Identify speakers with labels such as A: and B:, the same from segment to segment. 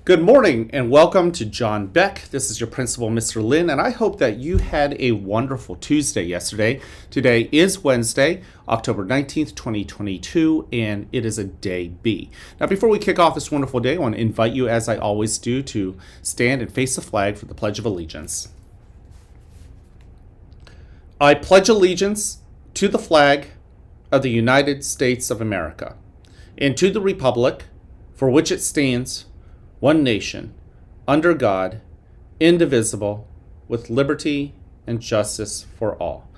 A: Good morning and welcome to John Beck. This is your principal, Mr. Lin, and I hope that you had a wonderful Tuesday yesterday. Today is Wednesday, October 19th, 2022, and it is a day B. Now, before we kick off this wonderful day, I want to invite you, as I always do, to stand and face the flag for the Pledge of Allegiance. I pledge allegiance to the flag of the United States of America and to the republic for which it stands, one nation, under God, indivisible, with liberty and justice for all.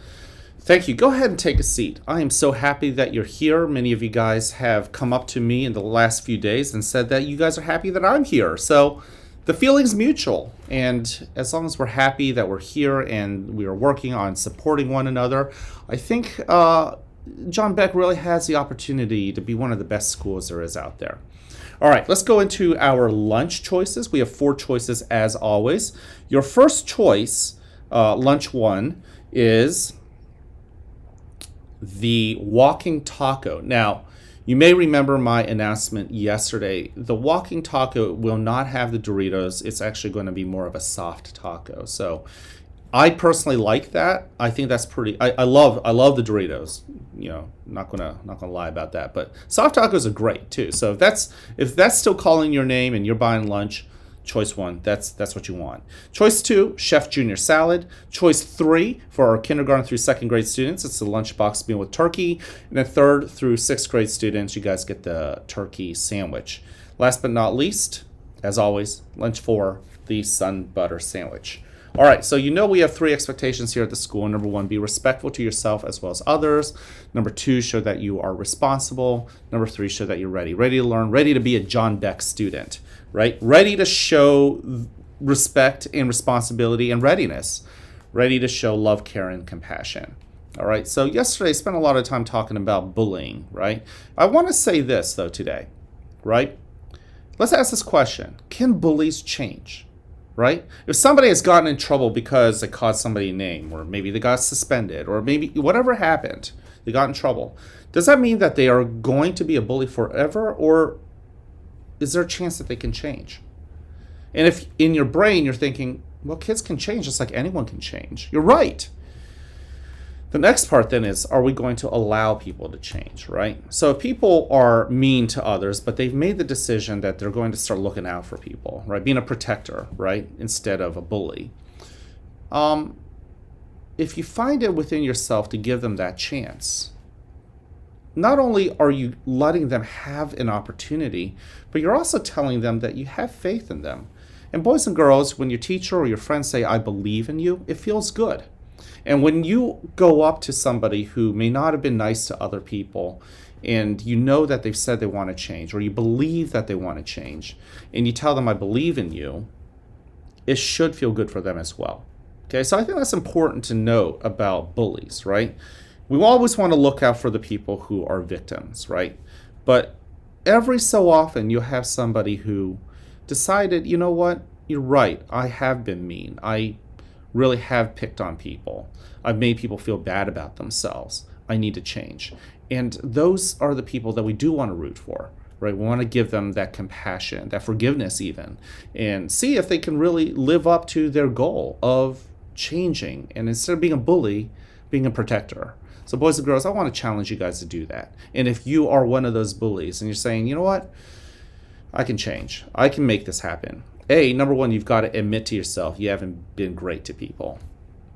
A: Thank you. Go ahead and take a seat. I am so happy that you're here. Many of you guys have come up to me in the last few days and said that you guys are happy that I'm here. So the feeling's mutual. And as long as we're happy that we're here and we are working on supporting one another, I think John Beck really has the opportunity to be one of the best schools there is out there. All right, let's go into our lunch choices. We have 4 choices as always. Your first choice, lunch 1, is the walking taco. Now, you may remember my announcement yesterday. The walking taco will not have the Doritos. It's actually going to be more of a soft taco. So I personally like that. I think that's pretty. I love the Doritos. You know, not gonna lie about that. But soft tacos are great too. So if that's still calling your name and you're buying lunch, choice 1, that's what you want. Choice 2, Chef Junior salad. Choice 3 for our kindergarten through 2nd grade students, it's the lunchbox meal with turkey. And then 3rd through 6th grade students, you guys get the turkey sandwich. Last but not least, as always, lunch 4, the sun butter sandwich. All right, so you know we have 3 expectations here at the school. Number 1, be respectful to yourself as well as others. Number 2, show that you are responsible. Number 3, show that you're ready to learn, ready to be a John Beck student, right? Ready to show respect and responsibility and readiness. Ready to show love, care, and compassion. All right, so yesterday I spent a lot of time talking about bullying, right? I want to say this, though, today, right? Let's ask this question. Can bullies change? Right? If somebody has gotten in trouble because they called somebody a name, or maybe they got suspended, or maybe whatever happened, they got in trouble, does that mean that they are going to be a bully forever, or is there a chance that they can change? And if in your brain you're thinking, well, kids can change just like anyone can change, you're right. The next part then is, are we going to allow people to change, right? So if people are mean to others, but they've made the decision that they're going to start looking out for people, right? Being a protector, right? Instead of a bully. If you find it within yourself to give them that chance, not only are you letting them have an opportunity, but you're also telling them that you have faith in them. And boys and girls, when your teacher or your friends say, I believe in you, it feels good. And when you go up to somebody who may not have been nice to other people, and you know that they've said they want to change, or you believe that they want to change, and you tell them, I believe in you, it should feel good for them as well. Okay, so I think that's important to note about bullies, right? We always want to look out for the people who are victims, right? But every so often you'll have somebody who decided, you know what, you're right, I have been mean. I really have picked on people. I've made people feel bad about themselves. I need to change. And those are the people that we do want to root for, right? We want to give them that compassion, that forgiveness even, and see if they can really live up to their goal of changing. And instead of being a bully, being a protector. So boys and girls, I want to challenge you guys to do that. And if you are one of those bullies and you're saying, you know what, I can change. I can make this happen. Number 1, you've got to admit to yourself you haven't been great to people.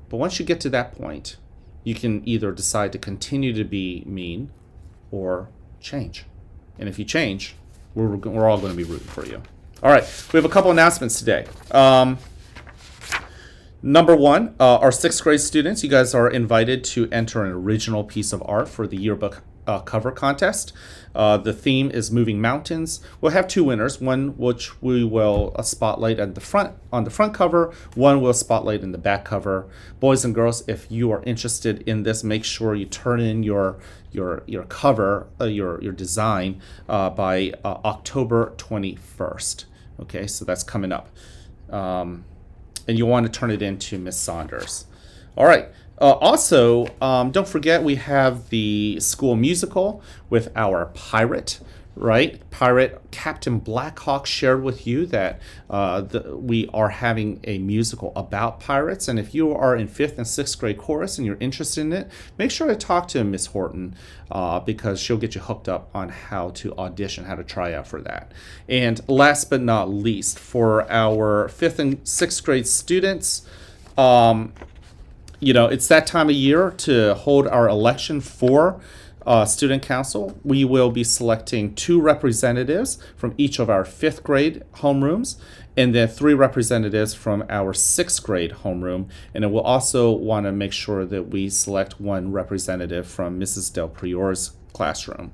A: But once you get to that point, you can either decide to continue to be mean or change. And if you change, we're all going to be rooting for you. All right, we have a couple announcements today. Number 1, our 6th grade students, you guys are invited to enter an original piece of art for the yearbook cover contest. The theme is moving mountains. We'll have 2 winners, one which we will spotlight at the front on the front cover, one will spotlight in the back cover. Boys and girls, if you are interested in this, make sure you turn in your cover, your design by October 21st. Okay, so that's coming up. And you want to turn it in to Miss Saunders. All right. Also, don't forget we have the school musical with our pirate, right? Pirate Captain Blackhawk shared with you that we are having a musical about pirates. And if you are in 5th and 6th grade chorus and you're interested in it, make sure to talk to Miss Horton because she'll get you hooked up on how to audition, how to try out for that. And last but not least, for our 5th and 6th grade students, it's that time of year to hold our election for student council. We will be selecting 2 representatives from each of our 5th grade homerooms, and then 3 representatives from our 6th grade homeroom. And then we'll also want to make sure that we select 1 representative from Mrs. Del Prior's classroom.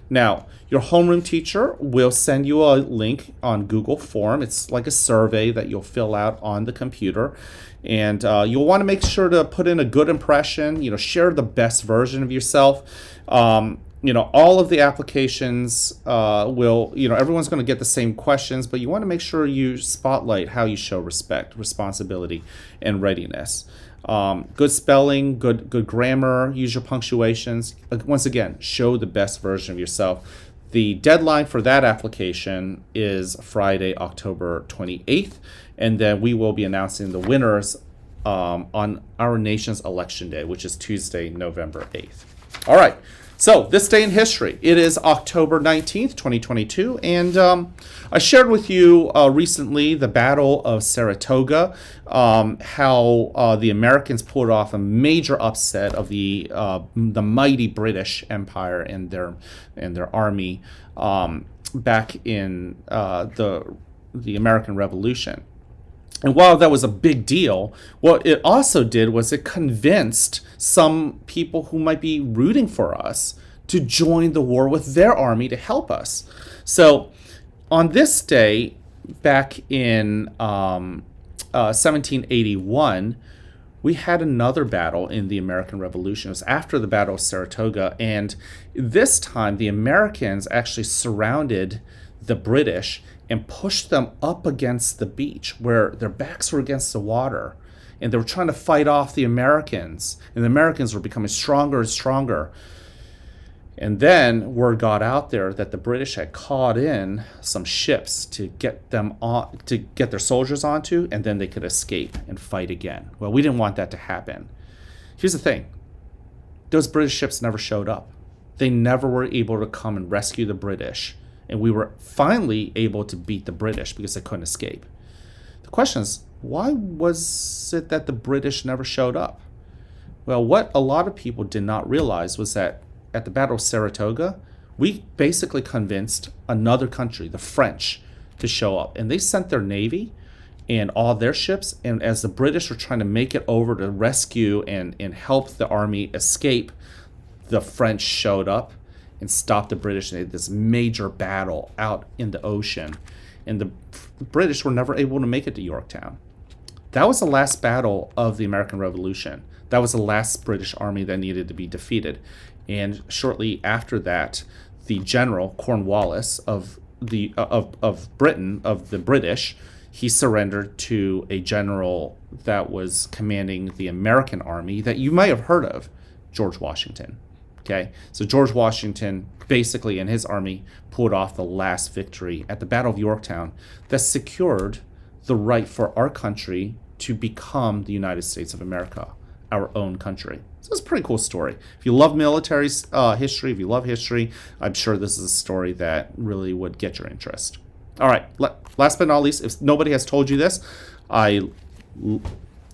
A: Now, your homeroom teacher will send you a link on Google Form. It's like a survey that you'll fill out on the computer. And you'll want to make sure to put in a good impression, share the best version of yourself. All of the applications everyone's going to get the same questions, but you want to make sure you spotlight how you show respect, responsibility, and readiness. Good spelling, good grammar, use your punctuations. Once again, show the best version of yourself. The deadline for that application is Friday, October 28th, and then we will be announcing the winners on our nation's election day, which is Tuesday, November 8th. All right. So this day in history, it is October 19th, 2022, and I shared with you recently the Battle of Saratoga, how the Americans pulled off a major upset of the mighty British Empire and their army back in the American Revolution. And while that was a big deal, what it also did was it convinced some people who might be rooting for us to join the war with their army to help us. So on this day, back in 1781, we had another battle in the American Revolution. It was after the Battle of Saratoga. And this time, the Americans actually surrounded the British and pushed them up against the beach where their backs were against the water. And they were trying to fight off the Americans. And the Americans were becoming stronger and stronger. And then word got out there that the British had called in some ships to get them on, to get their soldiers onto, and then they could escape and fight again. Well, we didn't want that to happen. Here's the thing. Those British ships never showed up. They never were able to come and rescue the British. And we were finally able to beat the British because they couldn't escape. The question is, why was it that the British never showed up? Well, what a lot of people did not realize was that at the Battle of Saratoga, we basically convinced another country, the French, to show up. And they sent their navy and all their ships. And as the British were trying to make it over to rescue and help the army escape, the French showed up and stopped the British. They had this major battle out in the ocean. And the British were never able to make it to Yorktown. That was the last battle of the American Revolution. That was the last British army that needed to be defeated. And shortly after that, the general Cornwallis of Britain, of the British, he surrendered to a general that was commanding the American army that you might have heard of, George Washington. Okay, so George Washington basically and his army pulled off the last victory at the Battle of Yorktown that secured the right for our country to become the United States of America, our own country. So it's a pretty cool story. If you love military history, if you love history, I'm sure this is a story that really would get your interest. All right, last but not least, if nobody has told you this, I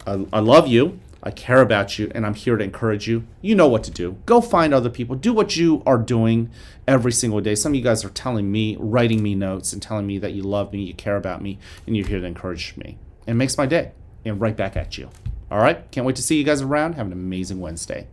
A: love you. I care about you, and I'm here to encourage you. You know what to do. Go find other people. Do what you are doing every single day. Some of you guys are telling me, writing me notes, and telling me that you love me, you care about me, and you're here to encourage me. It makes my day. And right back at you. All right? Can't wait to see you guys around. Have an amazing Wednesday.